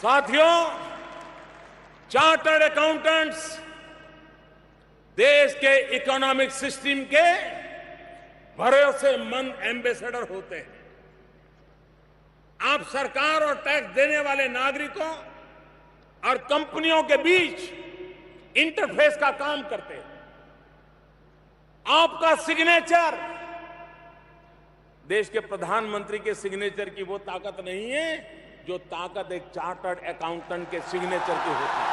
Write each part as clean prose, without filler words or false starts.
साथियों, chartered accountants देश के इकोनॉमिक सिस्टम के भरोसेमंद एम्बेसडर होते हैं। आप सरकार और टैक्स देने वाले नागरिकों और कंपनियों के बीच इंटरफेस का काम करते हैं। आपका सिग्नेचर देश के प्रधानमंत्री के सिग्नेचर की वो ताकत नहीं है जो ताकत एक चार्टर्ड अकाउंटेंट के सिग्नेचर की होती है।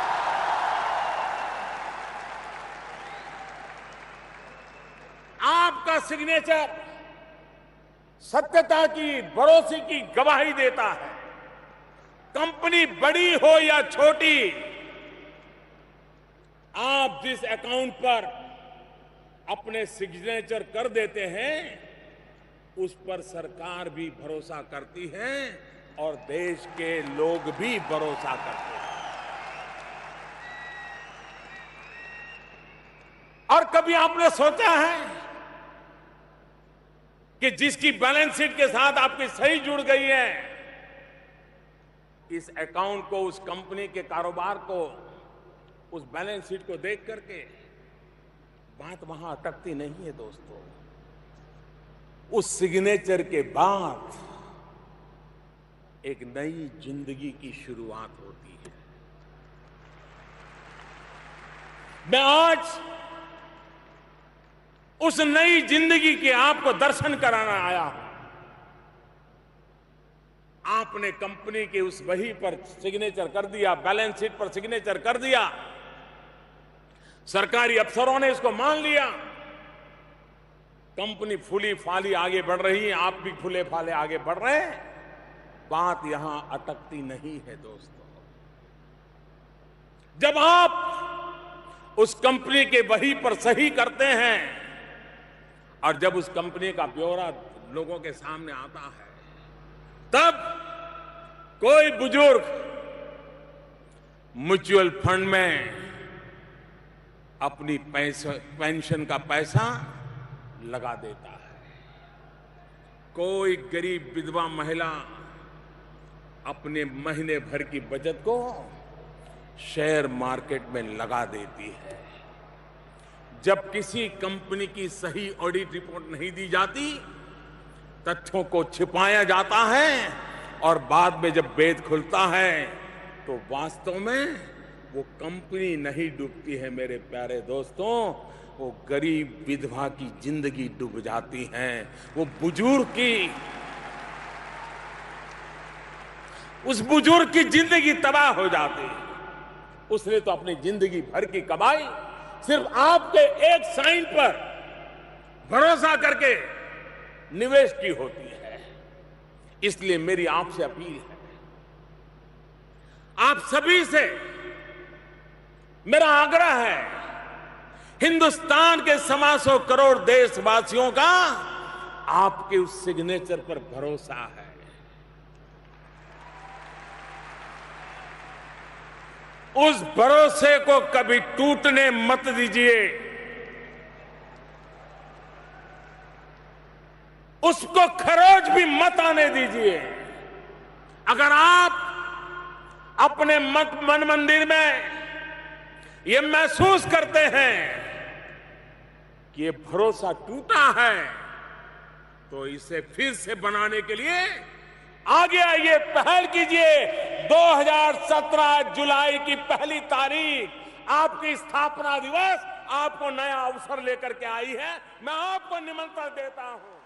आपका सिग्नेचर सत्यता की, भरोसे की गवाही देता है। कंपनी बड़ी हो या छोटी, आप जिस अकाउंट पर अपने सिग्नेचर कर देते हैं उस पर सरकार भी भरोसा करती है और देश के लोग भी भरोसा करते हैं। और कभी आपने सोचा है कि जिसकी बैलेंस शीट के साथ आपकी सही जुड़ गई है, इस अकाउंट को, उस कंपनी के कारोबार को, उस बैलेंस शीट को देख करके बात वहां अटकती नहीं है दोस्तों। उस सिग्नेचर के बाद एक नई जिंदगी की शुरुआत होती है। मैं आज उस नई जिंदगी के आपको दर्शन कराना आया हूं। आपने कंपनी की उस बही पर सिग्नेचर कर दिया, बैलेंस शीट पर सिग्नेचर कर दिया, सरकारी अफसरों ने इसको मान लिया, कंपनी फूली फाली आगे बढ़ रही है, आप भी फूले फाले आगे बढ़ रहे हैं। बात यहां अटकती नहीं है दोस्तों। जब आप उस कंपनी के बही पर सही करते हैं और जब उस कंपनी का ब्यौरा लोगों के सामने आता है, तब कोई बुजुर्ग म्यूचुअल फंड में अपनी पेंशन का पैसा लगा देता है। कोई गरीब विधवा महिला अपने महीने भर की बचत को शेयर मार्केट में लगा देती है। जब किसी कंपनी की सही ऑडिट रिपोर्ट नहीं दी जाती, तथ्यों को छिपाया जाता है और बाद में जब भेद खुलता है तो वास्तव में वो कंपनी नहीं डूबती है मेरे प्यारे दोस्तों, वो गरीब विधवा की जिंदगी डूब जाती है। वो बुजुर्ग की, उस बुजुर्ग की जिंदगी तबाह हो जाती है। उसने तो अपनी जिंदगी भर की कमाई सिर्फ आपके एक साइन पर भरोसा करके निवेश की होती है। इसलिए मेरी आपसे अपील है, आप सभी से मेरा आग्रह है, हिंदुस्तान के 1.25 करोड़ देशवासियों का आपके उस सिग्नेचर पर भरोसा है। उस भरोसे को कभी टूटने मत दीजिए, उसको खरोच भी मत आने दीजिए। अगर आप अपने मन मंदिर में ये महसूस करते हैं कि ये भरोसा टूटा है, तो इसे फिर से बनाने के लिए आगे आइए, पहल कीजिए। 2017 जुलाई की पहली तारीख आपकी स्थापना दिवस आपको नया अवसर लेकर के आई है। मैं आपको निमंत्रण देता हूं।